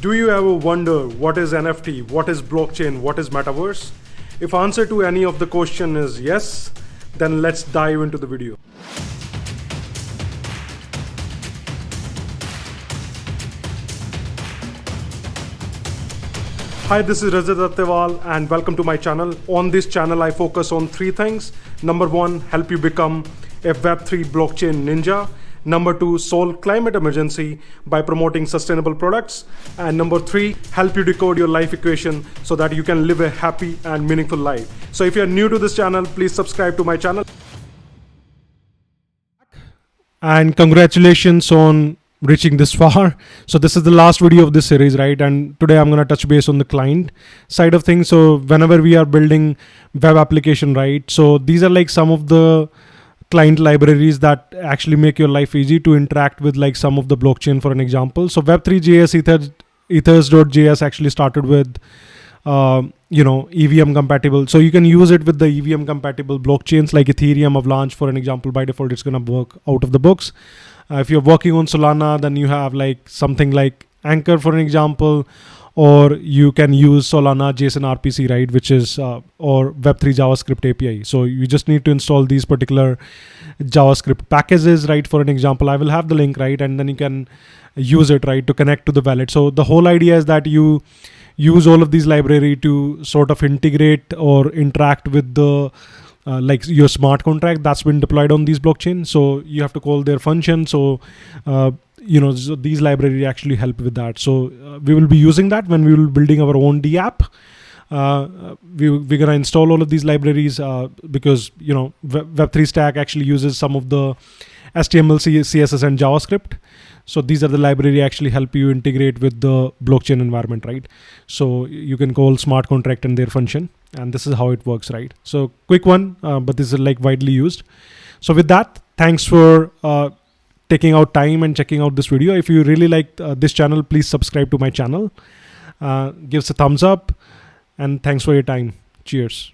Do you ever wonder what is NFT, what is blockchain, what is metaverse? If answer to any of the question is yes, then let's dive into the video. Hi, this is Rajat Attewal and welcome to my channel. On this channel, I focus on three things. Number one, help you become a Web3 blockchain ninja. Number two, solve climate emergency by promoting sustainable products. And number three, help you decode your life equation so that you can live a happy and meaningful life. So if you're new to this channel, please subscribe to my channel. And congratulations on reaching this far. So this is the last video of this series, right? And today I'm going to touch base on the client side of things. So whenever we are building web application, right? So these are like some of the client libraries that actually make your life easy to interact with, like some of the blockchain, for an example. So Web3.0 Ethers.js actually started with EVM compatible. So you can use it with the EVM compatible blockchains like Ethereum, Avalanche, for an example. By default, it's going to work out of the box. If you're working on Solana, then you have like something like Anchor, for an example, or you can use Solana JSON RPC, right, which is or Web3 JavaScript API. So you just need to install these particular JavaScript packages, right? For an example, I will have the link, right, and then you can use it, right, to connect to the wallet. So the whole idea is that you use all of these library to sort of integrate or interact with the like your smart contract that's been deployed on these blockchains. So you have to call their function. So so these libraries actually help with that. So we will be using that when we will be building our own D app. We're gonna install all of these libraries because Web3 stack actually uses some of the HTML, CSS, and JavaScript. So these are the library actually help you integrate with the blockchain environment, right? So you can call smart contract and their function, and this is how it works, right? So quick one, but this is like widely used. So with that, thanks for taking out time and checking out this video. If you really like this channel, please subscribe to my channel. Give us a thumbs up, and thanks for your time. Cheers.